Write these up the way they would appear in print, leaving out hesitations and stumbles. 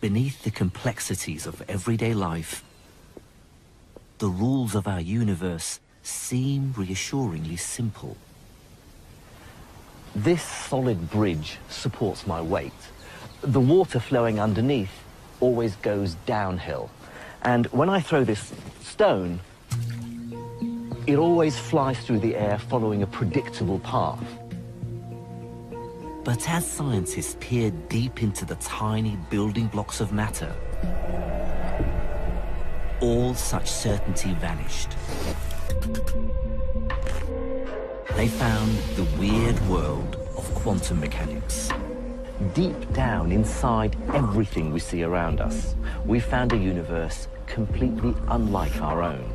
Beneath the complexities of everyday life, the rules of our universe seem reassuringly simple. This solid bridge supports my weight. The water flowing underneath always goes downhill. And when I throw this stone, it always flies through the air following a predictable path. But as scientists peered deep into the tiny building blocks of matter, all such certainty vanished. They found the weird world of quantum mechanics. Deep down inside everything we see around us, we found a universe completely unlike our own.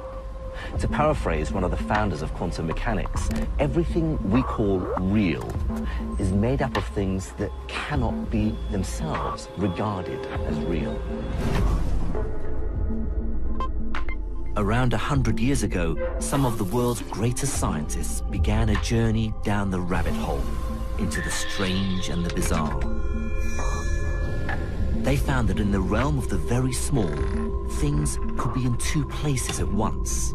To paraphrase one of the founders of quantum mechanics, everything we call real is made up of things that cannot be themselves regarded as real. Around 100 years ago, some of the world's greatest scientists began a journey down the rabbit hole into the strange and the bizarre. They found that in the realm of the very small, things could be in two places at once.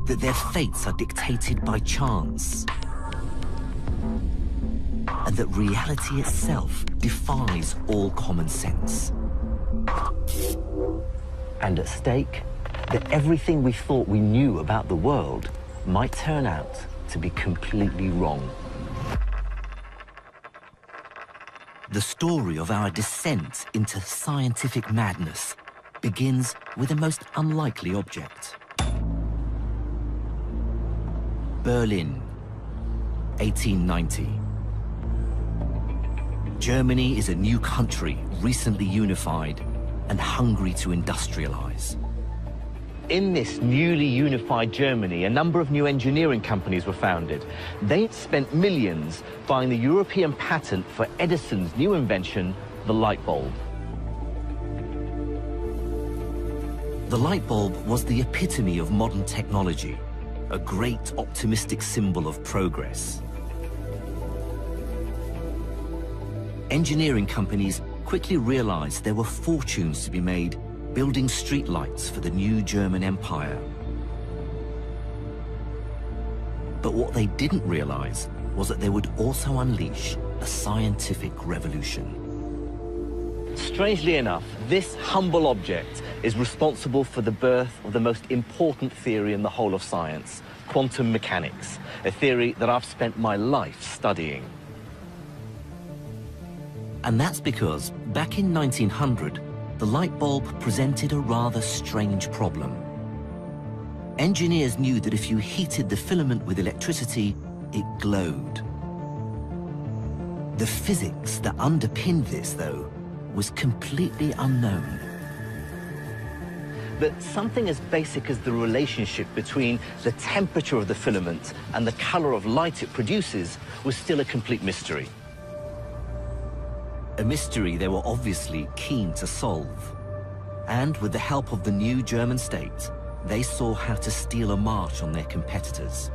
That their fates are dictated by chance. And that reality itself defies all common sense. And at stake, that everything we thought we knew about the world might turn out to be completely wrong. The story of our descent into scientific madness begins with a most unlikely object. Berlin, 1890. Germany is a new country, recently unified and hungry to industrialize. In this newly unified Germany, a number of new engineering companies were founded. They had spent millions buying the European patent for Edison's new invention, the light bulb. The light bulb was the epitome of modern technology, a great optimistic symbol of progress. Engineering companies quickly realized there were fortunes to be made building streetlights for the new German Empire. But what they didn't realize was that they would also unleash a scientific revolution. Strangely enough, this humble object is responsible for the birth of the most important theory in the whole of science, quantum mechanics, a theory that I've spent my life studying. And that's because back in 1900, the light bulb presented a rather strange problem. Engineers knew that if you heated the filament with electricity, it glowed. The physics that underpinned this, though, was completely unknown. But something as basic as the relationship between the temperature of the filament and the color of light it produces was still a complete mystery. A mystery they were obviously keen to solve. And with the help of the new German state, they saw how to steal a march on their competitors.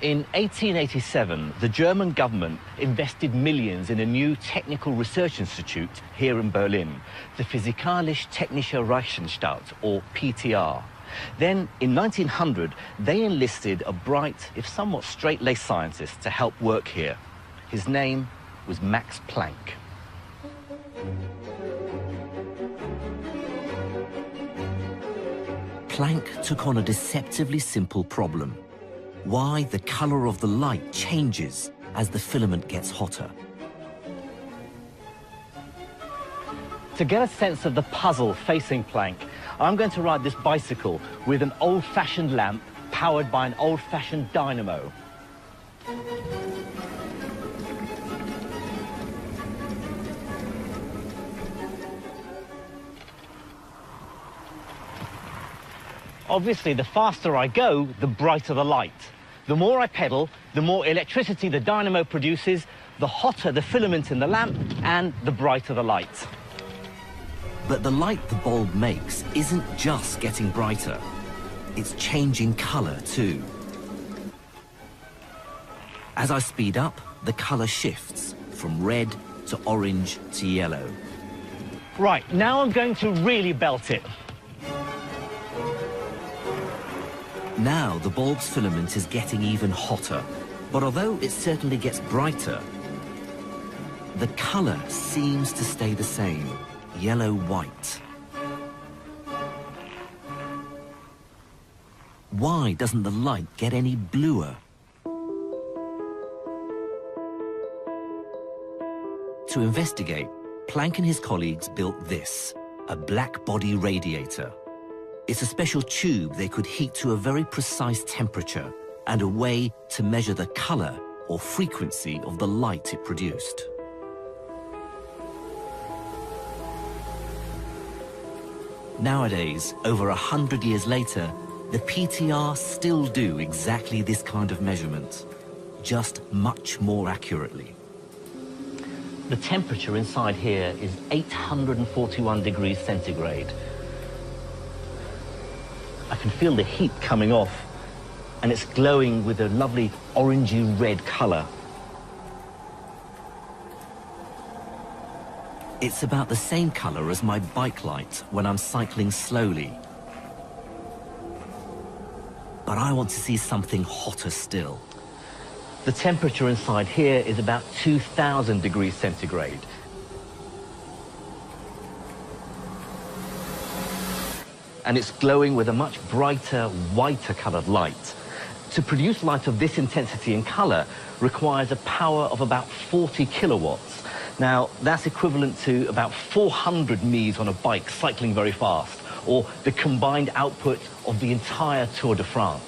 In 1887, the German government invested millions in a new technical research institute here in Berlin, the Physikalisch-Technische Reichsanstalt, or PTR. Then, in 1900, they enlisted a bright, if somewhat straight-laced scientist to help work here. His name was Max Planck. Planck took on a deceptively simple problem: why the color of the light changes as the filament gets hotter. To get a sense of the puzzle facing Planck, I'm going to ride this bicycle with an old-fashioned lamp powered by an old-fashioned dynamo. Obviously, the faster I go, the brighter the light. The more I pedal, the more electricity the dynamo produces, the hotter the filament in the lamp, and the brighter the light. But the light the bulb makes isn't just getting brighter. it's changing color too. As I speed up, the color shifts from red to orange to yellow. Right, now I'm going to really belt it. Now the bulb's filament is getting even hotter, but although it certainly gets brighter, the color seems to stay the same, yellow-white. Why doesn't the light get any bluer? To investigate, Planck and his colleagues built this, a black body radiator. It's a special tube they could heat to a very precise temperature and a way to measure the color or frequency of the light it produced. Nowadays, over 100 years later, the PTR still do exactly this kind of measurement, just much more accurately. The temperature inside here is 841 degrees centigrade. I can feel the heat coming off, and it's glowing with a lovely orangey red color. It's about the same color as my bike light when I'm cycling slowly. But I want to see something hotter still. The temperature inside here is about 2,000 degrees centigrade. And it's glowing with a much brighter, whiter colored light. To produce light of this intensity and color requires a power of about 40 kilowatts. Now, that's equivalent to about 400 me's on a bike cycling very fast, or the combined output of the entire Tour de France.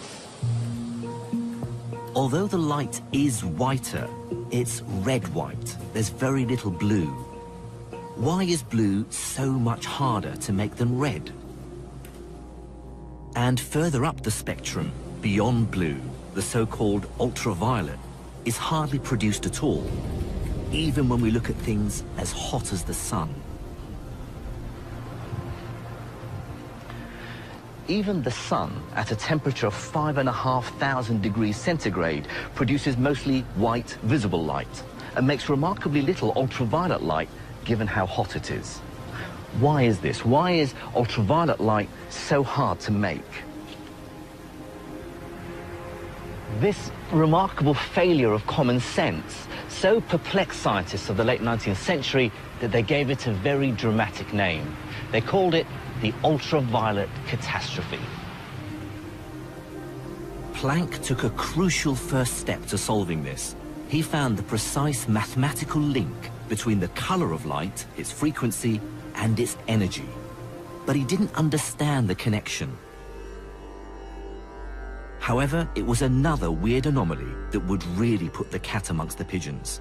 Although the light is whiter, it's red-white. There's very little blue. Why is blue so much harder to make than red? And further up the spectrum, beyond blue, the so-called ultraviolet is hardly produced at all, even when we look at things as hot as the sun. Even the sun, at a temperature of 5,500 degrees centigrade, produces mostly white visible light and makes remarkably little ultraviolet light given how hot it is. Why is this? Why is ultraviolet light so hard to make? This remarkable failure of common sense so perplexed scientists of the late 19th century that they gave it a very dramatic name. They called it the ultraviolet catastrophe. Planck took a crucial first step to solving this. He found the precise mathematical link between the color of light, its frequency, and its energy. But he didn't understand the connection. However, it was another weird anomaly that would really put the cat amongst the pigeons.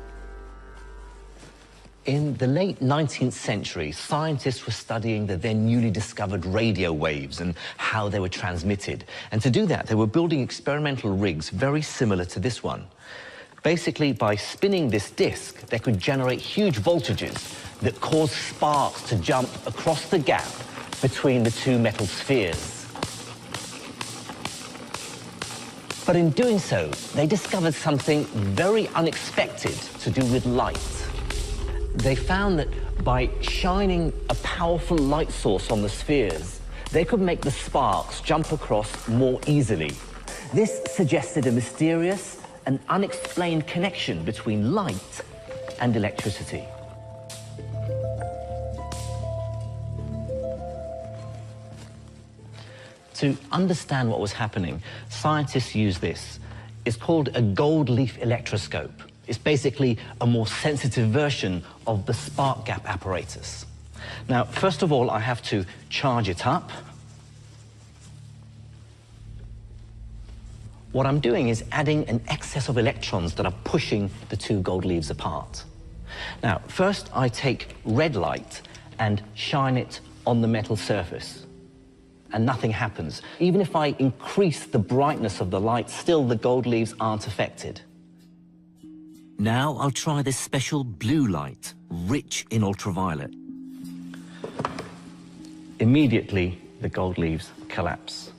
In the late 19th century, scientists were studying the then newly discovered radio waves and how they were transmitted. And to do that, they were building experimental rigs very similar to this one. Basically, by spinning this disc, they could generate huge voltages that caused sparks to jump across the gap between the two metal spheres. But in doing so, they discovered something very unexpected to do with light. They found that by shining a powerful light source on the spheres, they could make the sparks jump across more easily. This suggested a mysterious and unexplained connection between light and electricity. To understand what was happening, scientists used this. It's called a gold leaf electroscope. It's basically a more sensitive version of the spark gap apparatus. Now, first of all, I have to charge it up. What I'm doing is adding an excess of electrons that are pushing the two gold leaves apart. Now, first I take red light and shine it on the metal surface, and nothing happens. Even if I increase the brightness of the light, still the gold leaves aren't affected. Now I'll try this special blue light, rich in ultraviolet. Immediately, the gold leaves collapse.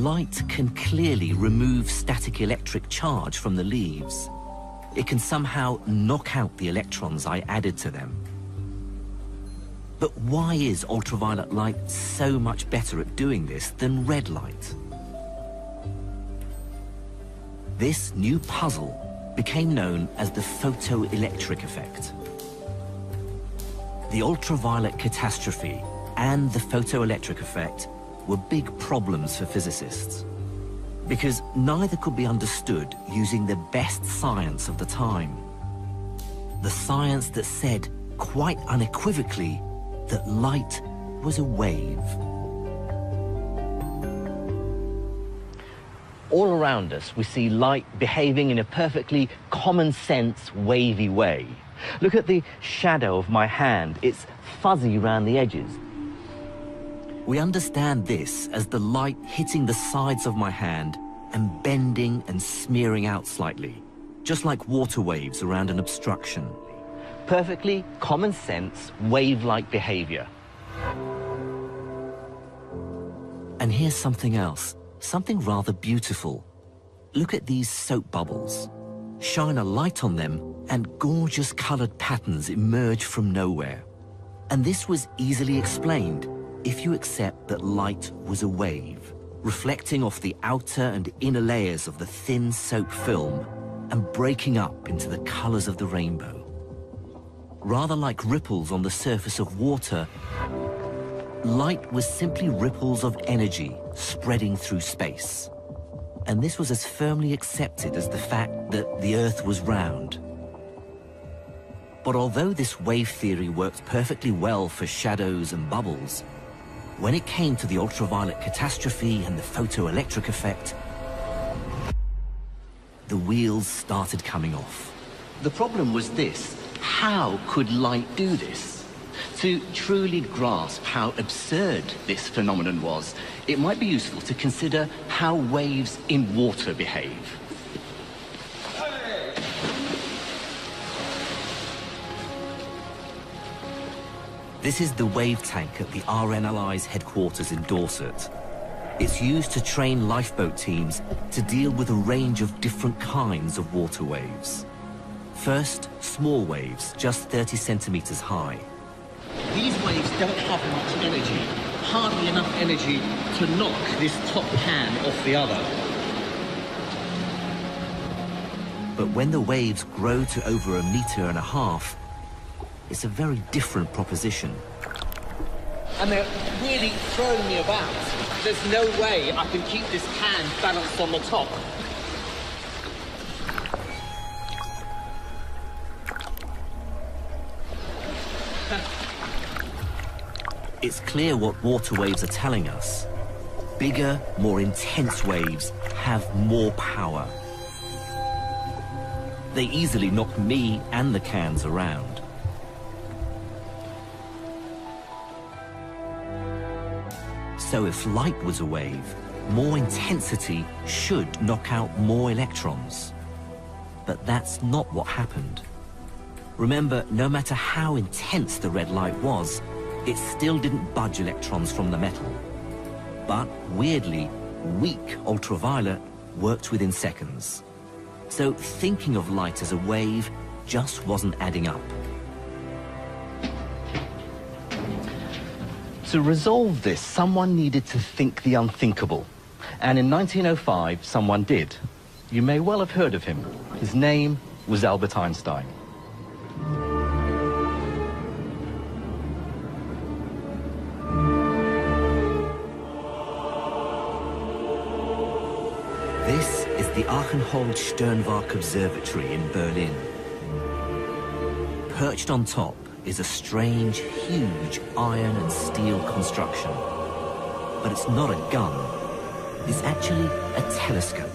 light can clearly remove static electric charge from the leaves. It can somehow knock out the electrons I added to them. But why is ultraviolet light so much better at doing this than red light? This new puzzle became known as the photoelectric effect. The ultraviolet catastrophe and the photoelectric effect were big problems for physicists, because neither could be understood using the best science of the time. The science that said quite unequivocally that light was a wave. All around us, we see light behaving in a perfectly common sense, wavy way. Look at the shadow of my hand. It's fuzzy around the edges. We understand this as the light hitting the sides of my hand and bending and smearing out slightly, just like water waves around an obstruction. Perfectly common sense, wave-like behavior. And here's something else, something rather beautiful. Look at these soap bubbles. Shine a light on them and gorgeous colored patterns emerge from nowhere. And this was easily explained if you accept that light was a wave, reflecting off the outer and inner layers of the thin soap film and breaking up into the colors of the rainbow. Rather like ripples on the surface of water, light was simply ripples of energy spreading through space. And this was as firmly accepted as the fact that the Earth was round. But although this wave theory worked perfectly well for shadows and bubbles, when it came to the ultraviolet catastrophe and the photoelectric effect, the wheels started coming off. The problem was this: how could light do this? To truly grasp how absurd this phenomenon was, it might be useful to consider how waves in water behave. This is the wave tank at the RNLI's headquarters in Dorset. It's used to train lifeboat teams to deal with a range of different kinds of water waves. First, small waves, just 30 centimeters high. These waves don't have much energy, hardly enough energy to knock this top can off the other. But when the waves grow to over 1.5 meters, it's a very different proposition. And they're really throwing me about. There's no way I can keep this can balanced on the top. It's clear what water waves are telling us. Bigger, more intense waves have more power. They easily knock me and the cans around. So if light was a wave, more intensity should knock out more electrons. But that's not what happened. Remember, no matter how intense the red light was, it still didn't budge electrons from the metal. But weirdly, weak ultraviolet worked within seconds. So thinking of light as a wave just wasn't adding up. To resolve this, someone needed to think the unthinkable. And in 1905, someone did. You may well have heard of him. His name was Albert Einstein. This is the Archenhold-Sternwarte Observatory in Berlin. Perched on top is a strange, huge iron and steel construction. But it's not a gun. It's actually a telescope.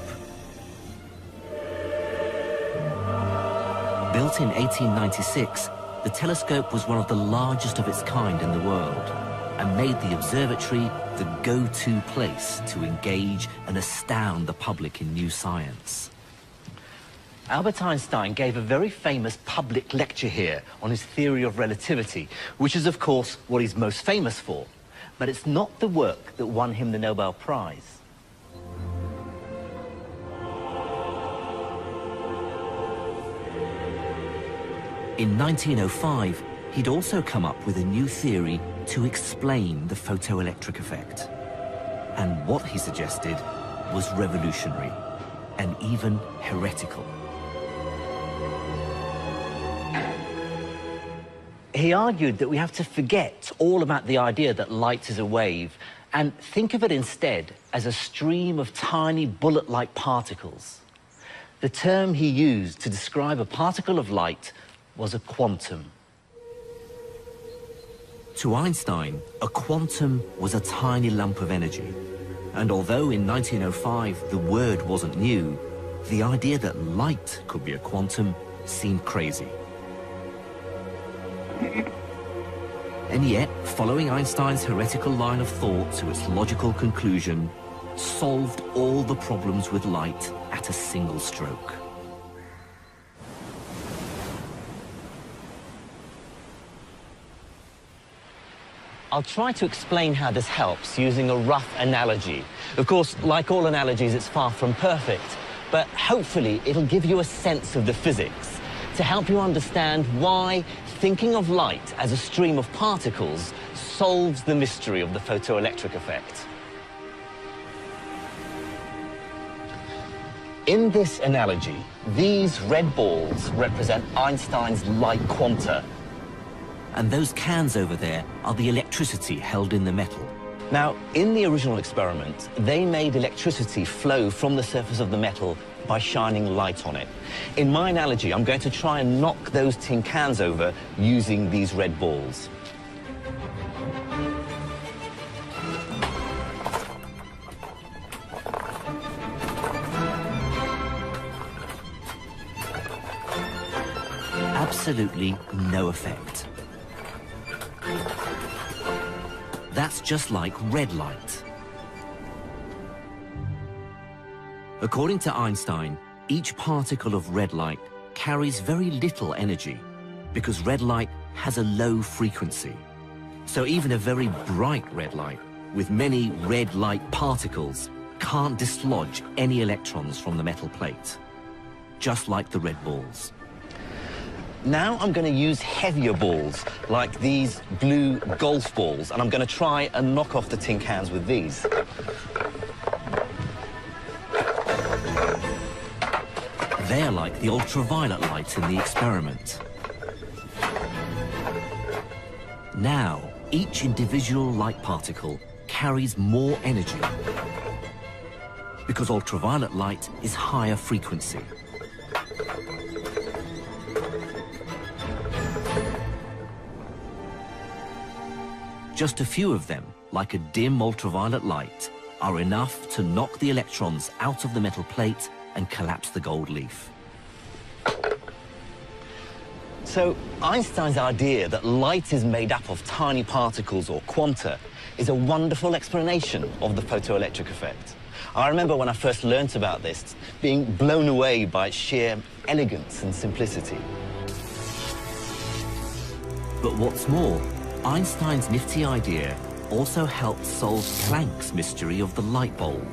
Built in 1896, the telescope was one of the largest of its kind in the world and made the observatory the go-to place to engage and astound the public in new science. Albert Einstein gave a very famous public lecture here on his theory of relativity, which is, of course, what he's most famous for. But it's not the work that won him the Nobel Prize. In 1905, he'd also come up with a new theory to explain the photoelectric effect. And what he suggested was revolutionary and even heretical. He argued that we have to forget all about the idea that light is a wave and think of it instead as a stream of tiny bullet-like particles. The term he used to describe a particle of light was a quantum. To Einstein, a quantum was a tiny lump of energy. And although in 1905 the word wasn't new, the idea that light could be a quantum seemed crazy. And yet, following Einstein's heretical line of thought to its logical conclusion, solved all the problems with light at a single stroke. I'll try to explain how this helps using a rough analogy. Of course, like all analogies, it's far from perfect, but hopefully it'll give you a sense of the physics to help you understand why thinking of light as a stream of particles solves the mystery of the photoelectric effect. In this analogy, these red balls represent Einstein's light quanta. And those cans over there are the electricity held in the metal. Now, in the original experiment, they made electricity flow from the surface of the metal by shining light on it. In my analogy, I'm going to try and knock those tin cans over using these red balls. Absolutely no effect. That's just like red light. According to Einstein, each particle of red light carries very little energy because red light has a low frequency. So even a very bright red light with many red light particles can't dislodge any electrons from the metal plate, just like the red balls. Now I'm going to use heavier balls, like these blue golf balls, and I'm going to try and knock off the tin cans with these. They're like the ultraviolet light in the experiment. Now, each individual light particle carries more energy because ultraviolet light is higher frequency. Just a few of them, like a dim ultraviolet light, are enough to knock the electrons out of the metal plate and collapse the gold leaf. So Einstein's idea that light is made up of tiny particles or quanta is a wonderful explanation of the photoelectric effect. I remember when I first learnt about this, being blown away by its sheer elegance and simplicity. But what's more, Einstein's nifty idea also helped solve Planck's mystery of the light bulb.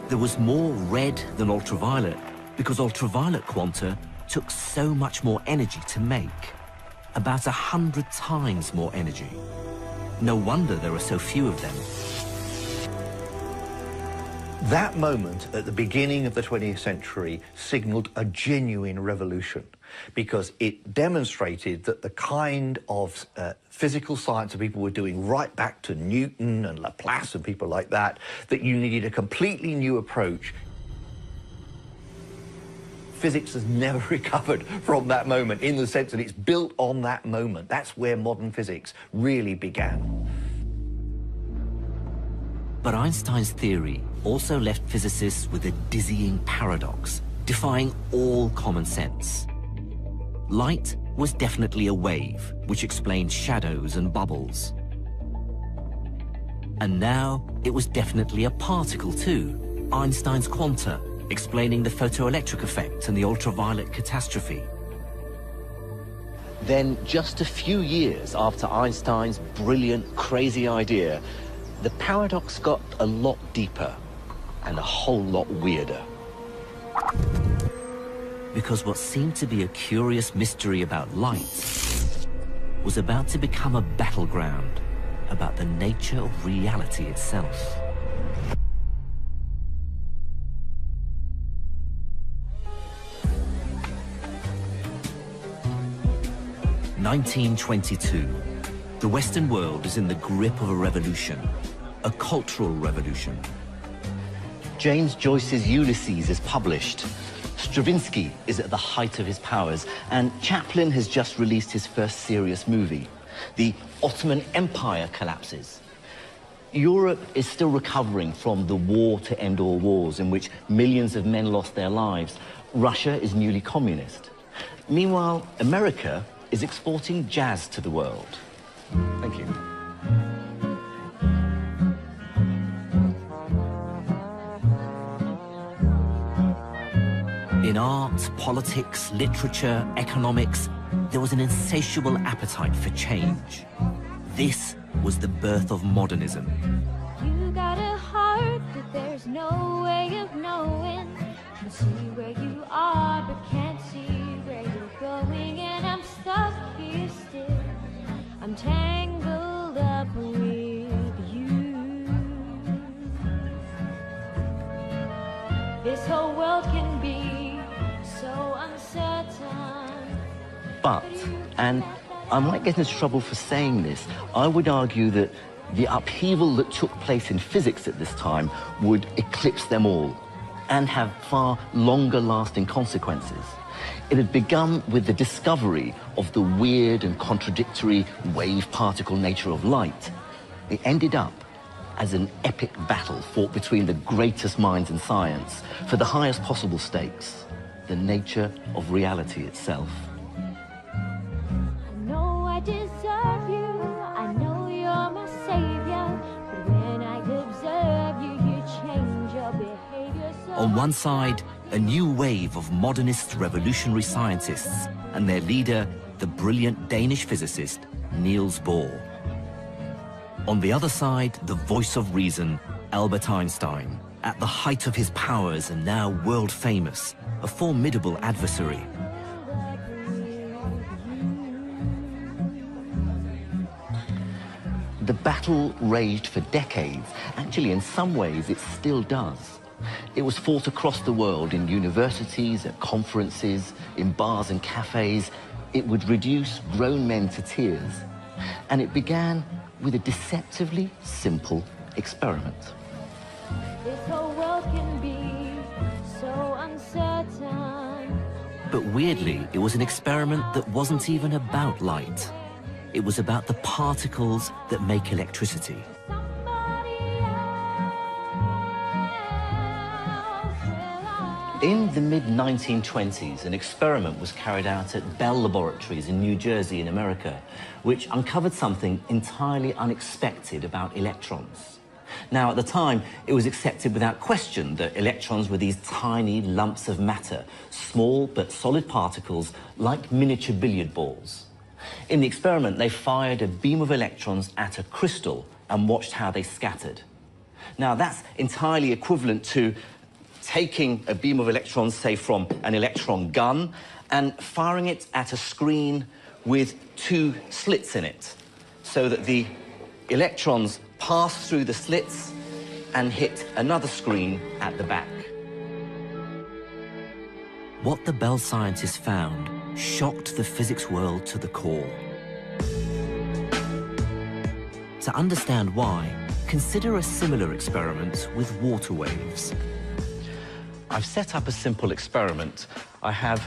There was more red than ultraviolet because ultraviolet quanta took so much more energy to make, about 100 times more energy. No wonder there are so few of them. That moment at the beginning of the 20th century signaled a genuine revolution because it demonstrated that the kind of physical science that people were doing right back to Newton and Laplace and people like that, that you needed a completely new approach. Physics has never recovered from that moment in the sense that it's built on that moment. That's where modern physics really began. But Einstein's theory also left physicists with a dizzying paradox, defying all common sense. Light was definitely a wave, which explained shadows and bubbles. And now it was definitely a particle too, Einstein's quanta, explaining the photoelectric effect and the ultraviolet catastrophe. Then, just a few years after Einstein's brilliant, crazy idea, the paradox got a lot deeper and a whole lot weirder. because what seemed to be a curious mystery about light was about to become a battleground about the nature of reality itself. (1922). The Western world is in the grip of a revolution, a cultural revolution. James Joyce's Ulysses is published. Stravinsky is at the height of his powers, and Chaplin has just released his first serious movie. The Ottoman Empire collapses. Europe is still recovering from the war to end all wars, in which millions of men lost their lives. Russia is newly communist. Meanwhile, America is exporting jazz to the world. Thank you. In art, politics, literature, economics, there was an insatiable appetite for change. This was the birth of modernism. You got a heart that there's no way of knowing. Can see where you are, but can't see where you're going. And I'm stuck here still. I'm tangled up with you. This whole world can be so uncertain. But, and I might get into trouble for saying this, I would argue that the upheaval that took place in physics at this time would eclipse them all and have far longer lasting consequences. It had begun with the discovery of the weird and contradictory wave-particle nature of light. It ended up as an epic battle fought between the greatest minds in science for the highest possible stakes, the nature of reality itself. I know I deserve you, I know you're my savior, but when I observe you, you change your behavior. So On one side, a new wave of modernist revolutionary scientists and their leader, the brilliant Danish physicist, Niels Bohr. On the other side, the voice of reason, Albert Einstein, at the height of his powers and now world famous, a formidable adversary. The battle raged for decades. Actually, in some ways, it still does. It was fought across the world in universities, at conferences, in bars and cafes. It would reduce grown men to tears. And it began with a deceptively simple experiment. this whole world can be so uncertain. But weirdly, it was an experiment that wasn't even about light. It was about the particles that make electricity. Somebody else will In the mid-1920s, an experiment was carried out at Bell Laboratories in New Jersey in America, which uncovered something entirely unexpected about electrons. Now, at the time, it was accepted without question that electrons were these tiny lumps of matter, small but solid particles like miniature billiard balls. In the experiment, they fired a beam of electrons at a crystal and watched how they scattered. Now, that's entirely equivalent to taking a beam of electrons, say, from an electron gun, and firing it at a screen with two slits in it, so that the electrons pass through the slits and hit another screen at the back. What the Bell scientists found shocked the physics world to the core. To understand why, consider a similar experiment with water waves. I've set up a simple experiment. I have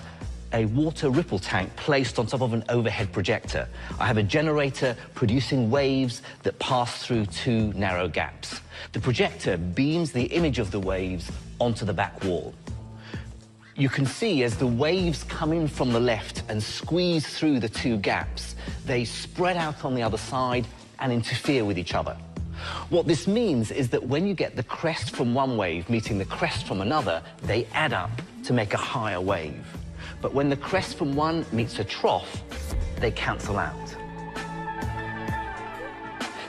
a water ripple tank placed on top of an overhead projector. I have a generator producing waves that pass through two narrow gaps. The projector beams the image of the waves onto the back wall. You can see as the waves come in from the left and squeeze through the two gaps, they spread out on the other side and interfere with each other. What this means is that when you get the crest from one wave meeting the crest from another, they add up to make a higher wave. But when the crest from one meets a trough, they cancel out.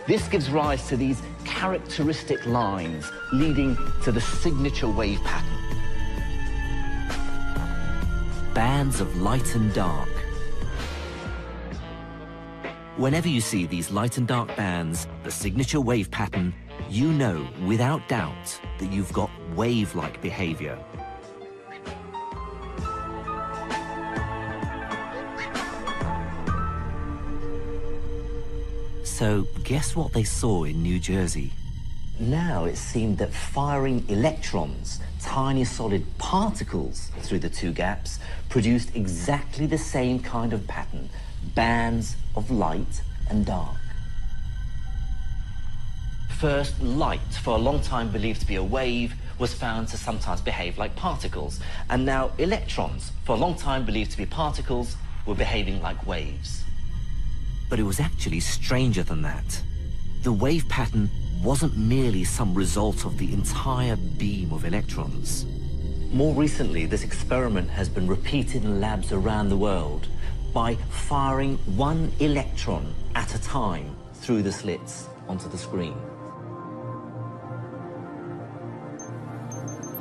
This gives rise to these characteristic lines leading to the signature wave pattern. bands of light and dark. Whenever you see these light and dark bands, the signature wave pattern, you know without doubt that you've got wave-like behavior. So, guess what they saw in New Jersey? Now it seemed that firing electrons, tiny solid particles, through the two gaps produced exactly the same kind of pattern, bands of light and dark. First, light, for a long time believed to be a wave, was found to sometimes behave like particles. And now electrons, for a long time believed to be particles, were behaving like waves. But it was actually stranger than that. The wave pattern wasn't merely some result of the entire beam of electrons. More recently, this experiment has been repeated in labs around the world by firing one electron at a time through the slits onto the screen.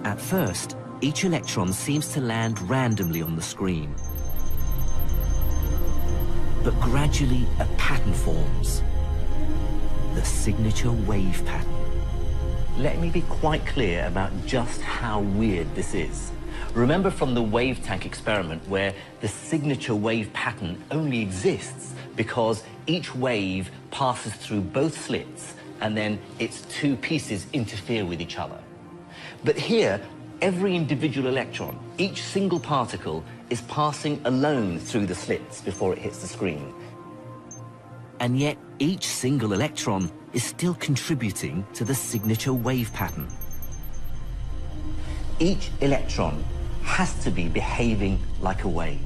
At first, each electron seems to land randomly on the screen. But gradually, a pattern forms. The signature wave pattern. Let me be quite clear about just how weird this is. Remember from the wave tank experiment where the signature wave pattern only exists because each wave passes through both slits and then its two pieces interfere with each other. But here, every individual electron, each single particle, is passing alone through the slits before it hits the screen. And yet, each single electron is still contributing to the signature wave pattern. Each electron has to be behaving like a wave.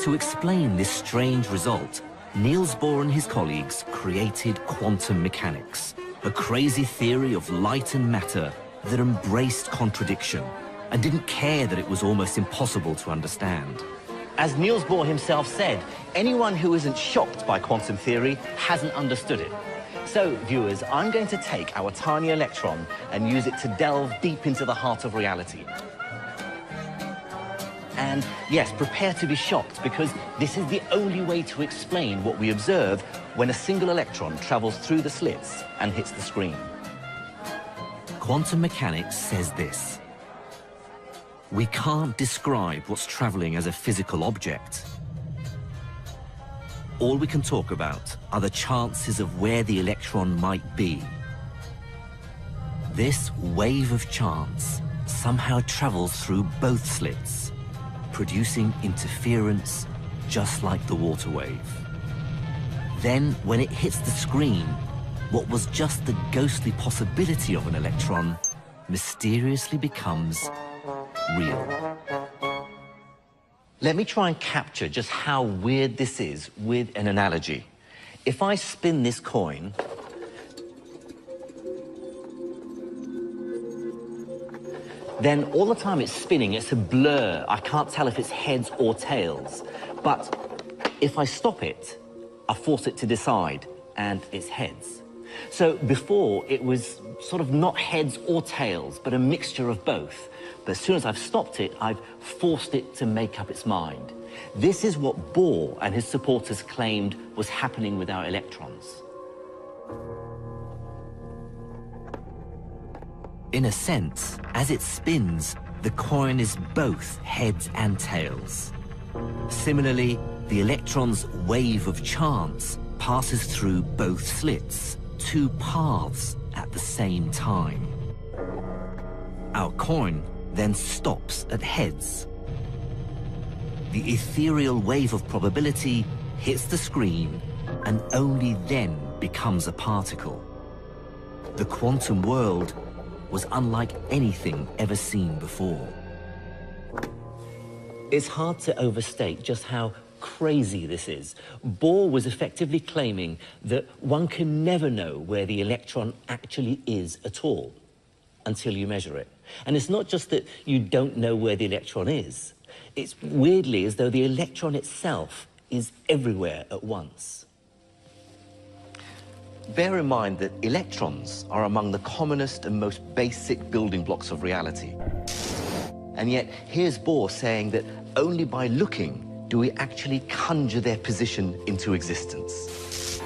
To explain this strange result, Niels Bohr and his colleagues created quantum mechanics, a crazy theory of light and matter that embraced contradiction and didn't care that it was almost impossible to understand. As Niels Bohr himself said, anyone who isn't shocked by quantum theory hasn't understood it. So, viewers, I'm going to take our tiny electron and use it to delve deep into the heart of reality. And yes, prepare to be shocked, because this is the only way to explain what we observe when a single electron travels through the slits and hits the screen. Quantum mechanics says this: we can't describe what's traveling as a physical object. All we can talk about are the chances of where the electron might be. This wave of chance somehow travels through both slits, producing interference just like the water wave. Then, when it hits the screen, what was just the ghostly possibility of an electron mysteriously becomes real. Let me try and capture just how weird this is with an analogy. If I spin this coin, then all the time it's spinning, it's a blur. I can't tell if it's heads or tails. But if I stop it, I force it to decide, and it's heads. So before, it was sort of not heads or tails, but a mixture of both. But as soon as I've stopped it, I've forced it to make up its mind. This is what Bohr and his supporters claimed was happening with our electrons. In a sense, as it spins, the coin is both heads and tails. Similarly, the electron's wave of chance passes through both slits, two paths at the same time. Our coin then stops at heads. The ethereal wave of probability hits the screen and only then becomes a particle. The quantum world was unlike anything ever seen before. It's hard to overstate just how crazy this is. Bohr was effectively claiming that one can never know where the electron actually is at all until you measure it. And it's not just that you don't know where the electron is. It's weirdly as though the electron itself is everywhere at once. Bear in mind that electrons are among the commonest and most basic building blocks of reality. And yet, here's Bohr saying that only by looking do we actually conjure their position into existence.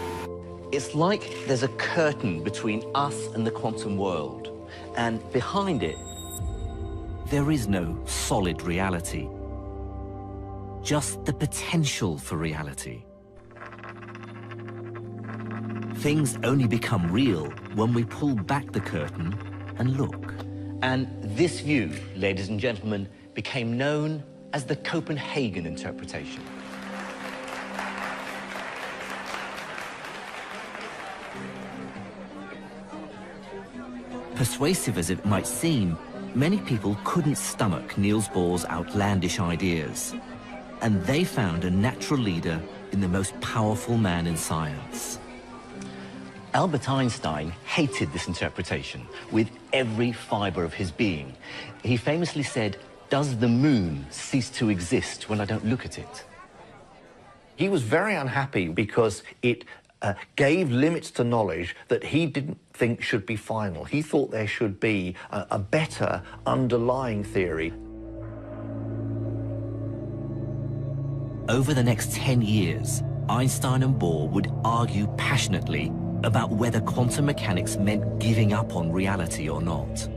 It's like there's a curtain between us and the quantum world, and behind it, there is no solid reality, just the potential for reality. Things only become real when we pull back the curtain and look. And this view, ladies and gentlemen, became known as the Copenhagen interpretation. Persuasive as it might seem, many people couldn't stomach Niels Bohr's outlandish ideas. And they found a natural leader in the most powerful man in science. Albert Einstein hated this interpretation with every fiber of his being. He famously said, "Does the moon cease to exist when I don't look at it?" He was very unhappy because it gave limits to knowledge that he didn't think should be final. He thought there should be a better underlying theory. Over the next 10 years, Einstein and Bohr would argue passionately about whether quantum mechanics meant giving up on reality or not.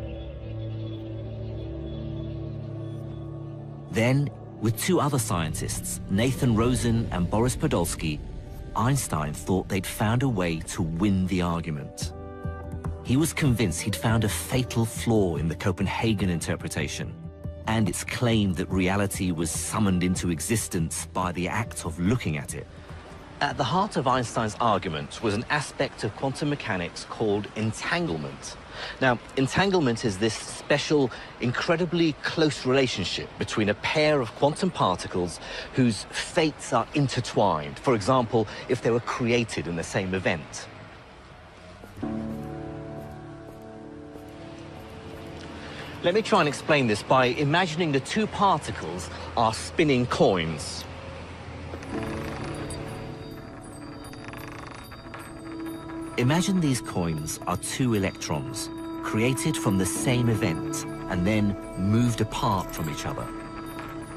Then, with two other scientists, Nathan Rosen and Boris Podolsky, Einstein thought they'd found a way to win the argument. He was convinced he'd found a fatal flaw in the Copenhagen interpretation, and its claim that reality was summoned into existence by the act of looking at it. At the heart of Einstein's argument was an aspect of quantum mechanics called entanglement. Now, entanglement is this special, incredibly close relationship between a pair of quantum particles whose fates are intertwined. For example, if they were created in the same event. Let me try and explain this by imagining the two particles are spinning coins. Imagine these coins are two electrons, created from the same event and then moved apart from each other.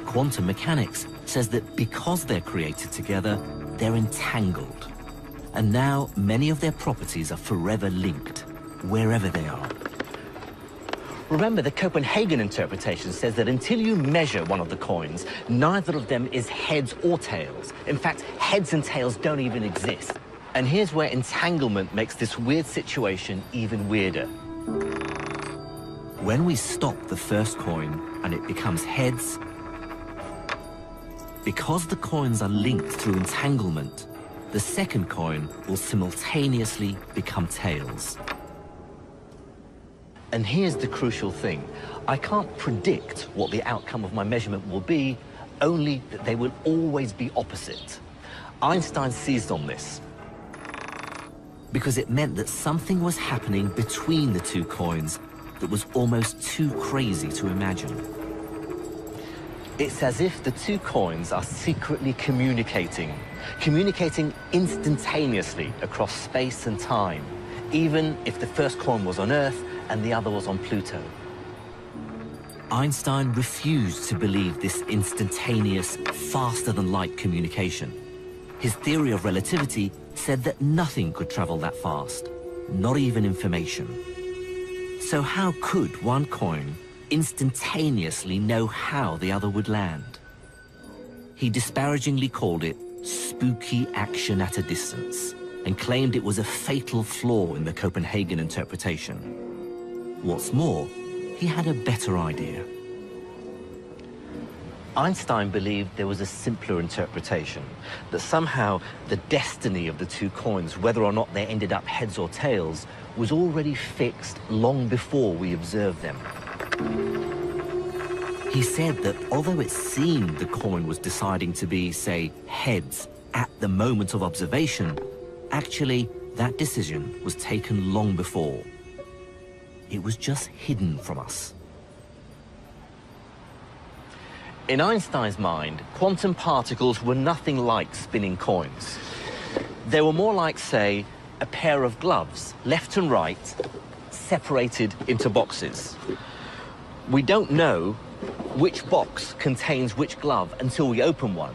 Quantum mechanics says that because they're created together, they're entangled. And now many of their properties are forever linked, wherever they are. Remember, the Copenhagen interpretation says that until you measure one of the coins, neither of them is heads or tails. In fact, heads and tails don't even exist. And here's where entanglement makes this weird situation even weirder. When we stop the first coin and it becomes heads, because the coins are linked through entanglement, the second coin will simultaneously become tails. And here's the crucial thing. I can't predict what the outcome of my measurement will be, only that they will always be opposite. Einstein seized on this, because it meant that something was happening between the two coins that was almost too crazy to imagine. It's as if the two coins are secretly communicating instantaneously across space and time, even if the first coin was on Earth and the other was on Pluto. Einstein refused to believe this instantaneous, faster-than-light communication. His theory of relativity said that nothing could travel that fast, not even information. So how could one coin instantaneously know how the other would land? He disparagingly called it spooky action at a distance and claimed it was a fatal flaw in the Copenhagen interpretation. What's more, he had a better idea. Einstein believed there was a simpler interpretation, that somehow the destiny of the two coins, whether or not they ended up heads or tails, was already fixed long before we observed them. He said that although it seemed the coin was deciding to be, say, heads at the moment of observation, actually that decision was taken long before. It was just hidden from us. In Einstein's mind, quantum particles were nothing like spinning coins. They were more like, say, a pair of gloves, left and right, separated into boxes. We don't know which box contains which glove until we open one.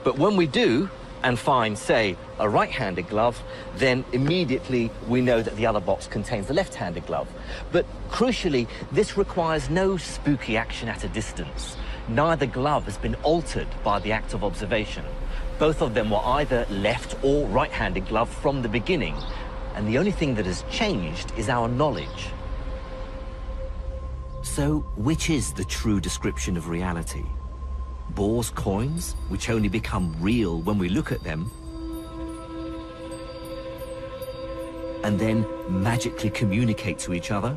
But when we do, and find, say, a right-handed glove, then immediately we know that the other box contains the left-handed glove. But crucially, this requires no spooky action at a distance. Neither glove has been altered by the act of observation. Both of them were either left or right-handed glove from the beginning, and the only thing that has changed is our knowledge. So, which is the true description of reality? Bohr's coins, which only become real when we look at them, and then magically communicate to each other?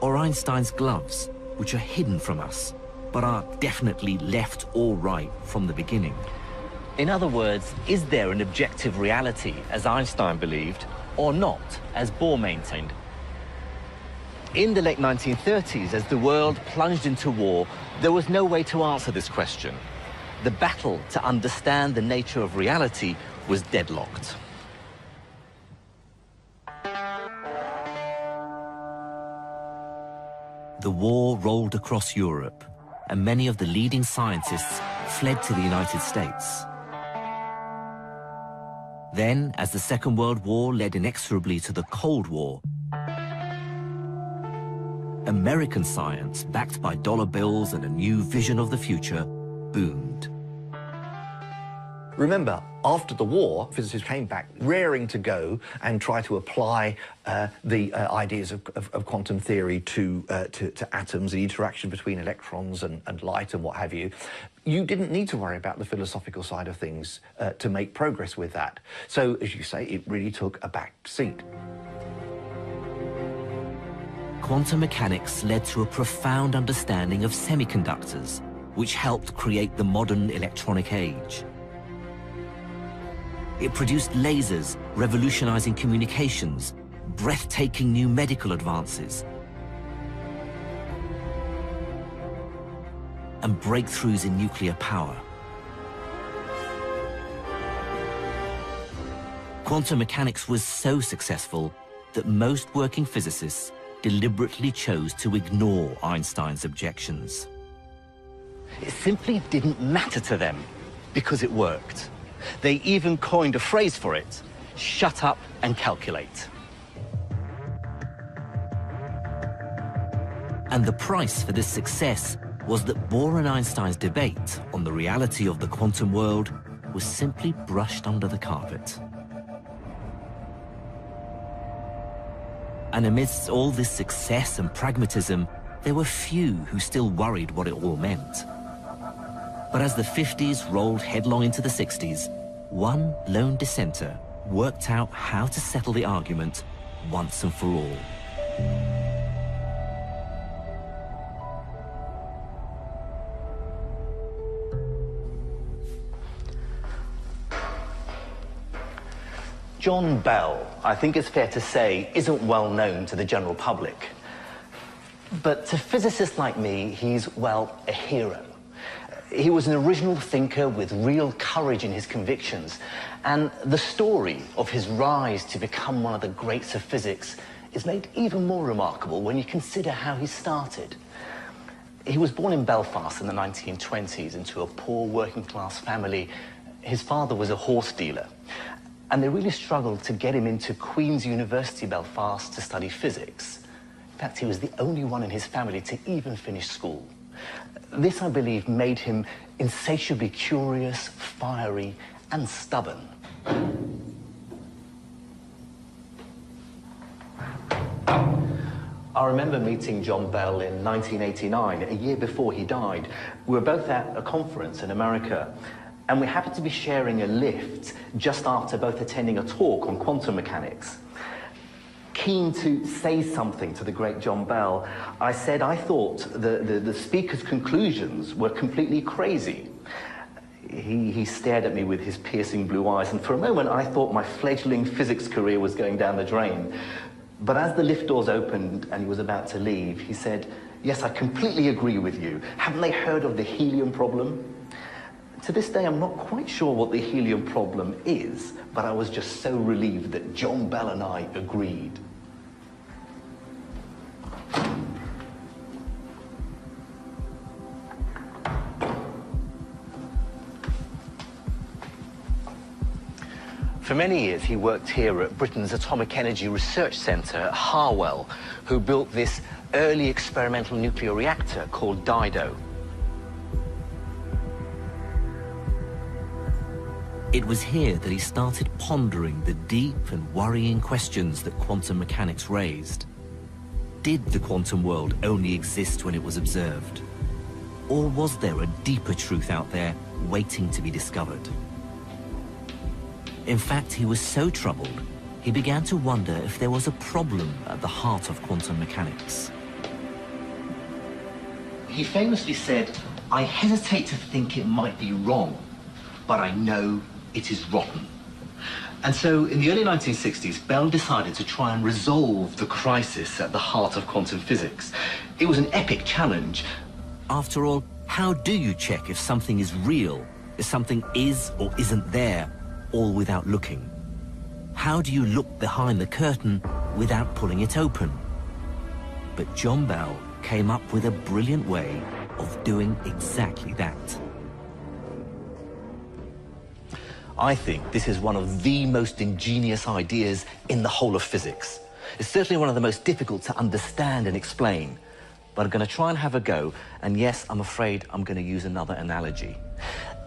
Or Einstein's gloves, which are hidden from us, but are definitely left or right from the beginning? In other words, is there an objective reality, as Einstein believed, or not, as Bohr maintained? In the late 1930s, as the world plunged into war, there was no way to answer this question. The battle to understand the nature of reality was deadlocked. The war rolled across Europe, and many of the leading scientists fled to the United States. Then, as the Second World War led inexorably to the Cold War, American science, backed by dollar bills and a new vision of the future, boomed. Remember, after the war, physicists came back raring to go and try to apply the ideas of quantum theory to atoms, the interaction between electrons and light and what have you. You didn't need to worry about the philosophical side of things to make progress with that. So, as you say, it really took a back seat. Quantum mechanics led to a profound understanding of semiconductors, which helped create the modern electronic age. It produced lasers, revolutionizing communications, breathtaking new medical advances, and breakthroughs in nuclear power. Quantum mechanics was so successful that most working physicists deliberately chose to ignore Einstein's objections. It simply didn't matter to them because it worked. They even coined a phrase for it: shut up and calculate. And the price for this success was that Bohr and Einstein's debate on the reality of the quantum world was simply brushed under the carpet. And amidst all this success and pragmatism, there were few who still worried what it all meant. But as the 50s rolled headlong into the 60s, one lone dissenter worked out how to settle the argument once and for all. John Bell, I think it's fair to say, isn't well known to the general public. But to physicists like me, he's, well, a hero. He was an original thinker with real courage in his convictions, and the story of his rise to become one of the greats of physics is made even more remarkable when you consider how he started. He was born in Belfast in the 1920s into a poor working-class family. His father was a horse dealer, and they really struggled to get him into Queen's University, Belfast, to study physics. In fact, he was the only one in his family to even finish school. This, I believe, made him insatiably curious, fiery, and stubborn. I remember meeting John Bell in 1989, a year before he died. We were both at a conference in America, and we happened to be sharing a lift just after both attending a talk on quantum mechanics. Keen to say something to the great John Bell, I said I thought the speaker's conclusions were completely crazy. He stared at me with his piercing blue eyes, and for a moment I thought my fledgling physics career was going down the drain. But as the lift doors opened and he was about to leave, he said, "Yes, I completely agree with you. Haven't they heard of the helium problem?" To this day, I'm not quite sure what the helium problem is, but I was just so relieved that John Bell and I agreed. For many years, he worked here at Britain's Atomic Energy Research Centre at Harwell, who built this early experimental nuclear reactor called Dido. It was here that he started pondering the deep and worrying questions that quantum mechanics raised. Did the quantum world only exist when it was observed? Or was there a deeper truth out there waiting to be discovered? In fact, he was so troubled, he began to wonder if there was a problem at the heart of quantum mechanics. He famously said, "I hesitate to think it might be wrong, but I know it is rotten." And so in the early 1960s, Bell decided to try and resolve the crisis at the heart of quantum physics. It was an epic challenge. After all, how do you check if something is real, if something is or isn't there, all without looking? How do you look behind the curtain without pulling it open? But John Bell came up with a brilliant way of doing exactly that. I think this is one of the most ingenious ideas in the whole of physics. It's certainly one of the most difficult to understand and explain. But I'm going to try and have a go, and yes, I'm afraid I'm going to use another analogy.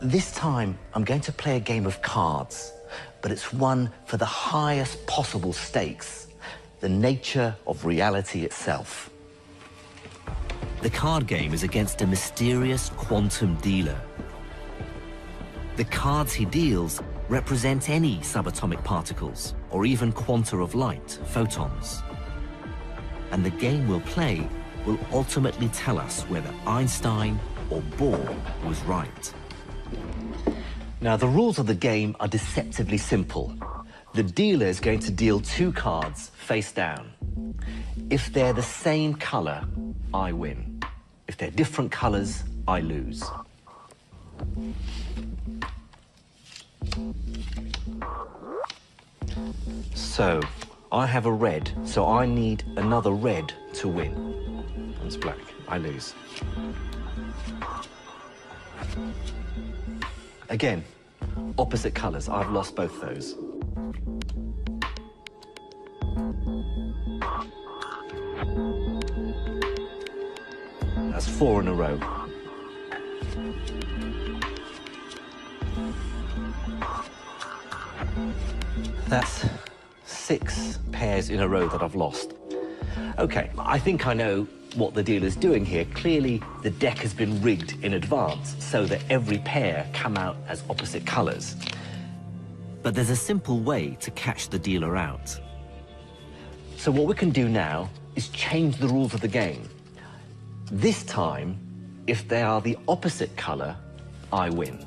This time, I'm going to play a game of cards, but it's one for the highest possible stakes, the nature of reality itself. The card game is against a mysterious quantum dealer. The cards he deals represent any subatomic particles, or even quanta of light, photons. And the game we'll play will ultimately tell us whether Einstein or Bohr was right. Now, the rules of the game are deceptively simple. The dealer is going to deal 2 cards face down. If they're the same color, I win. If they're different colors, I lose. So, I have a red, so I need another red to win. That's black, I lose. Again, opposite colors, I've lost both those. That's 4 in a row. That's 6 pairs in a row that I've lost. Okay, I think I know what the dealer's doing here. Clearly, the deck has been rigged in advance so that every pair come out as opposite colors. But there's a simple way to catch the dealer out. So what we can do now is change the rules of the game. This time, if they are the opposite color, I win.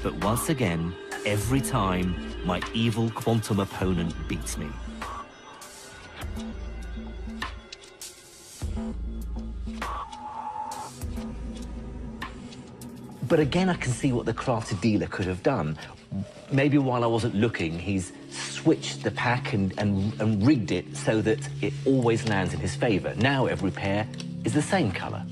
But once again, every time, my evil quantum opponent beats me. But again, I can see what the crafty dealer could have done. Maybe while I wasn't looking, he's switched the pack and rigged it so that it always lands in his favor. Now every pair is the same color.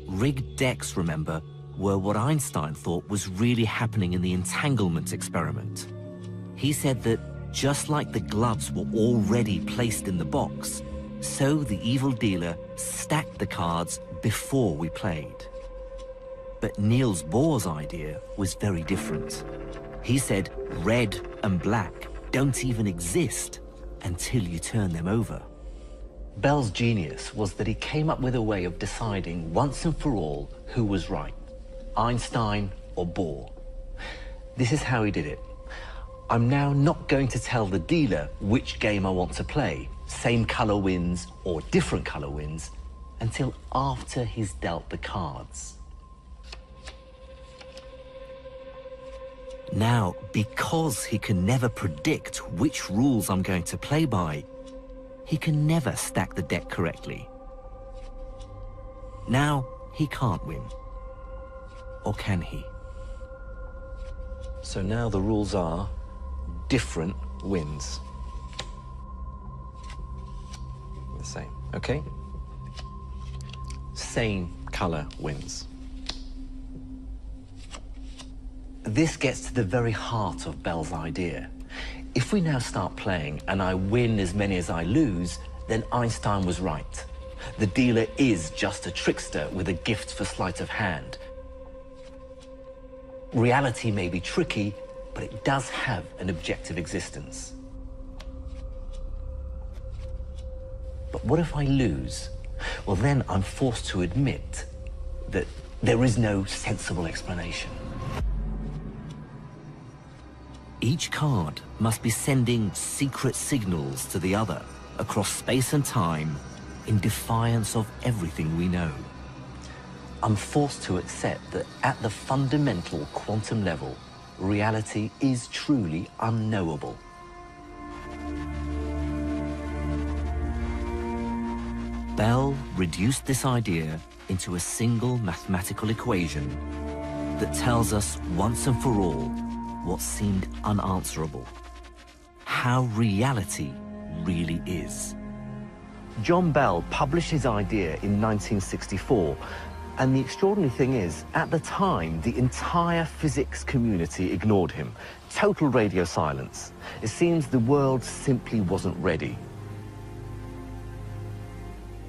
Rigged decks, remember, were what Einstein thought was really happening in the entanglement experiment. He said that just like the gloves were already placed in the box, so the evil dealer stacked the cards before we played. But Niels Bohr's idea was very different. He said red and black don't even exist until you turn them over. Bell's genius was that he came up with a way of deciding once and for all who was right, Einstein or Bohr. This is how he did it. I'm now not going to tell the dealer which game I want to play, same color wins or different color wins, until after he's dealt the cards. Now, because he can never predict which rules I'm going to play by, he can never stack the deck correctly. Now, he can't win. Or can he? So now the rules are different wins. The same, okay? Same color wins. This gets to the very heart of Bell's idea. If we now start playing and I win as many as I lose, then Einstein was right. The dealer is just a trickster with a gift for sleight of hand. Reality may be tricky, but it does have an objective existence. But what if I lose? Well, then I'm forced to admit that there is no sensible explanation. Each card must be sending secret signals to the other across space and time in defiance of everything we know. I'm forced to accept that at the fundamental quantum level, reality is truly unknowable. Bell reduced this idea into a single mathematical equation that tells us once and for all what seemed unanswerable: how reality really is. John Bell published his idea in 1964, and the extraordinary thing is, at the time, the entire physics community ignored him. Total radio silence. It seems the world simply wasn't ready.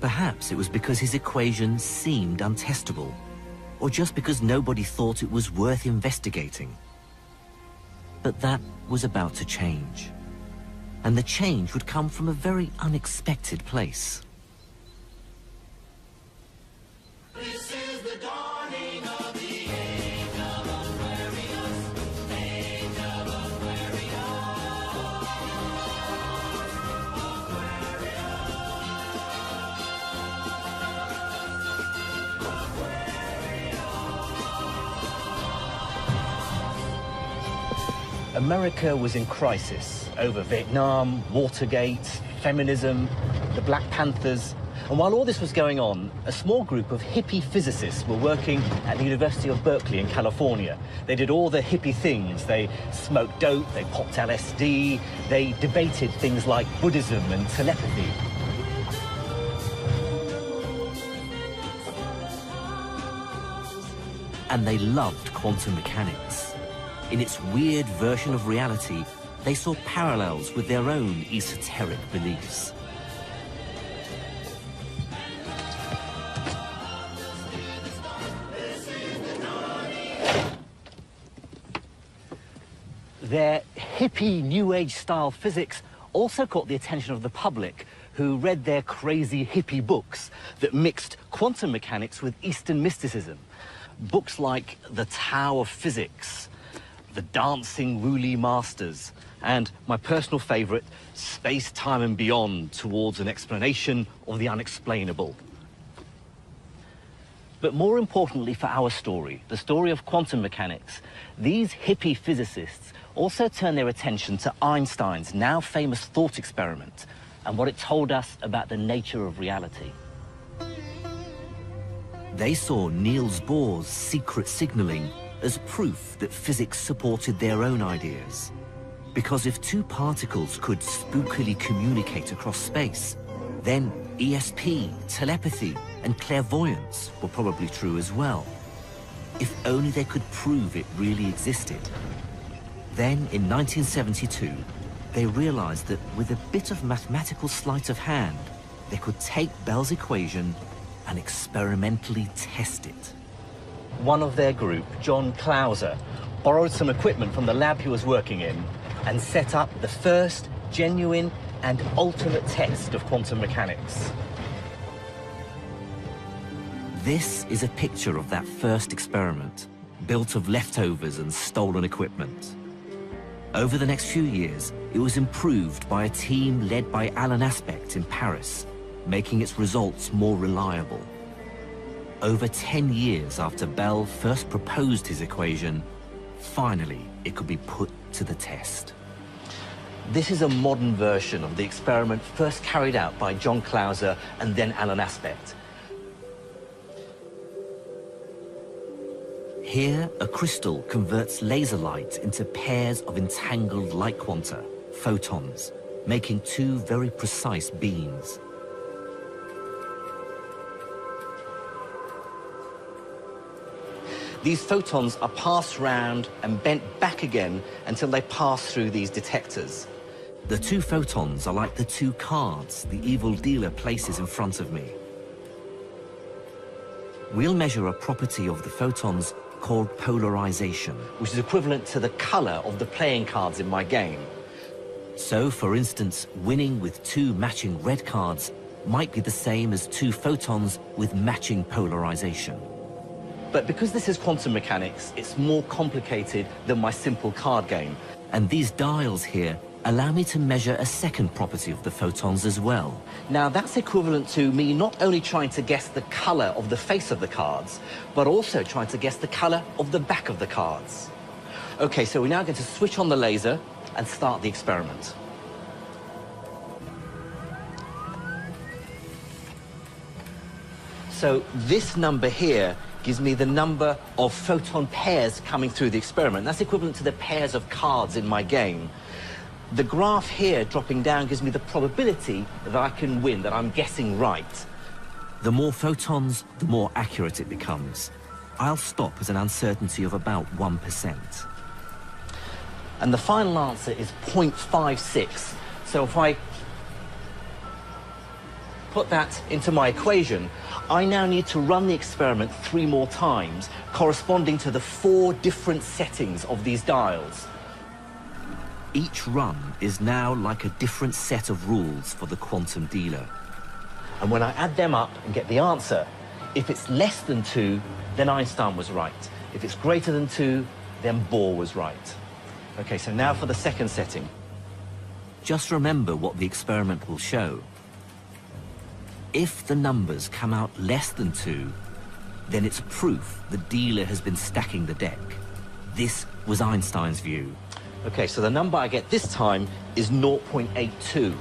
Perhaps it was because his equation seemed untestable, or just because nobody thought it was worth investigating. But that was about to change. And the change would come from a very unexpected place. This is the dawning of the age of Aquarius, age of Aquarius, America was in crisis over Vietnam, Watergate, feminism, the Black Panthers. And while all this was going on, a small group of hippie physicists were working at the University of Berkeley in California. They did all the hippie things. They smoked dope, they popped LSD, they debated things like Buddhism and telepathy. And they loved quantum mechanics. In its weird version of reality, they saw parallels with their own esoteric beliefs. Their hippie New Age style physics also caught the attention of the public, who read their crazy hippie books that mixed quantum mechanics with Eastern mysticism. Books like The Tao of Physics, The Dancing Wooly Masters, and my personal favorite, Space, Time and Beyond, Towards an Explanation of the Unexplainable. But more importantly for our story, the story of quantum mechanics, these hippie physicists also turned their attention to Einstein's now famous thought experiment and what it told us about the nature of reality. They saw Niels Bohr's secret signaling as proof that physics supported their own ideas. Because if two particles could spookily communicate across space, then ESP, telepathy, and clairvoyance were probably true as well. If only they could prove it really existed. Then, in 1972, they realized that with a bit of mathematical sleight of hand, they could take Bell's equation and experimentally test it. One of their group, John Clauser, borrowed some equipment from the lab he was working in and set up the first genuine and ultimate test of quantum mechanics. This is a picture of that first experiment, built of leftovers and stolen equipment. Over the next few years, it was improved by a team led by Alan Aspect in Paris, making its results more reliable. Over 10 years after Bell first proposed his equation, finally it could be put to the test. This is a modern version of the experiment first carried out by John Clauser and then Alan Aspect. Here, a crystal converts laser light into pairs of entangled light quanta, photons, making two very precise beams. These photons are passed round and bent back again until they pass through these detectors. The two photons are like the two cards the evil dealer places in front of me. We'll measure a property of the photons called polarization, which is equivalent to the color of the playing cards in my game. So, for instance, winning with two matching red cards might be the same as two photons with matching polarization. But because this is quantum mechanics, it's more complicated than my simple card game. And these dials here allow me to measure a second property of the photons as well. Now, that's equivalent to me not only trying to guess the color of the face of the cards, but also trying to guess the color of the back of the cards. Okay, so we're now going to switch on the laser and start the experiment. So this number here gives me the number of photon pairs coming through the experiment. That's equivalent to the pairs of cards in my game. The graph here dropping down gives me the probability that I can win, that I'm guessing right. The more photons, the more accurate it becomes. I'll stop at an uncertainty of about 1%. And the final answer is 0.56. So if I put that into my equation, I now need to run the experiment 3 more times, corresponding to the 4 different settings of these dials. Each run is now like a different set of rules for the quantum dealer. And when I add them up and get the answer, if it's less than 2, then Einstein was right. If it's greater than 2, then Bohr was right. Okay, so now for the second setting. Just remember what the experiment will show. If the numbers come out less than 2, then it's proof the dealer has been stacking the deck. This was Einstein's view. Okay, so the number I get this time is 0.82.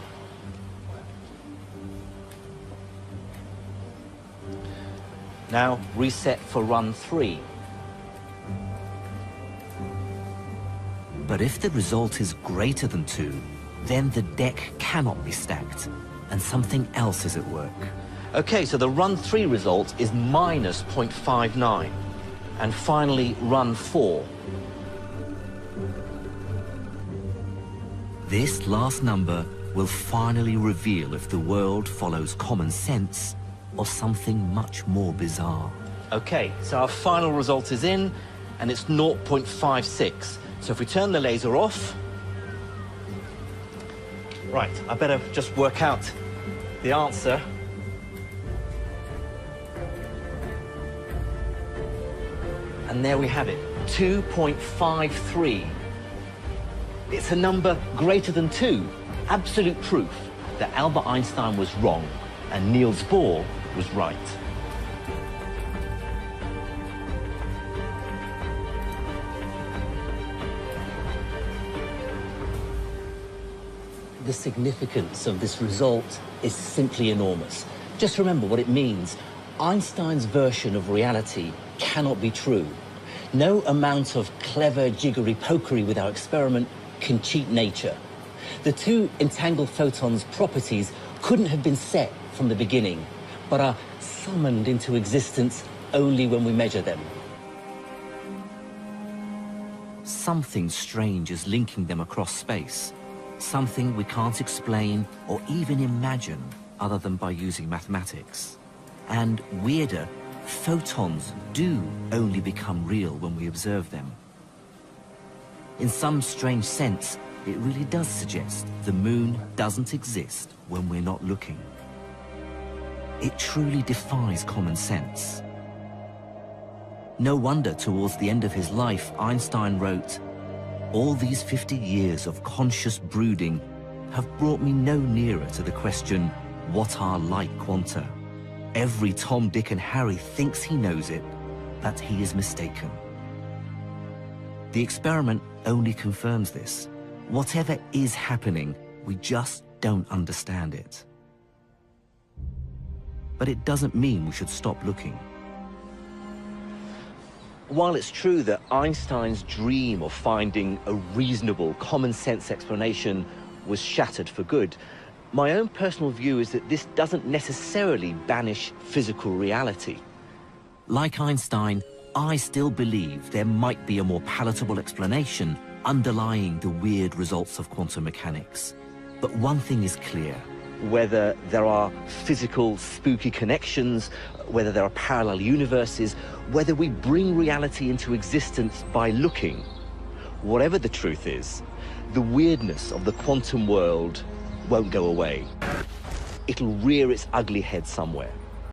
Now reset for run 3. But if the result is greater than 2, then the deck cannot be stacked, and something else is at work. Okay, so the run 3 result is minus 0.59. And finally, run 4. This last number will finally reveal if the world follows common sense or something much more bizarre. Okay, so our final result is in, and it's 0.56. So if we turn the laser off... Right, I better just work out the answer. And there we have it, 2.53. It's a number greater than 2. Absolute proof that Albert Einstein was wrong and Niels Bohr was right. The significance of this result is simply enormous. Just remember what it means. Einstein's version of reality cannot be true. No amount of clever jiggery-pokery with our experiment can cheat nature. The two entangled photons' properties couldn't have been set from the beginning, but are summoned into existence only when we measure them. Something strange is linking them across space. Something we can't explain or even imagine other than by using mathematics. And weirder, photons do only become real when we observe them. In some strange sense, it really does suggest the moon doesn't exist when we're not looking. It truly defies common sense. No wonder towards the end of his life, Einstein wrote, "All these 50 years of conscious brooding have brought me no nearer to the question, what are light quanta? Every Tom, Dick and Harry thinks he knows it, but he is mistaken." The experiment only confirms this. Whatever is happening, we just don't understand it. But it doesn't mean we should stop looking. While it's true that Einstein's dream of finding a reasonable, common-sense explanation was shattered for good, my own personal view is that this doesn't necessarily banish physical reality. Like Einstein, I still believe there might be a more palatable explanation underlying the weird results of quantum mechanics. But one thing is clear. Whether there are physical, spooky connections, whether there are parallel universes, whether we bring reality into existence by looking, whatever the truth is, the weirdness of the quantum world won't go away. It'll rear its ugly head somewhere.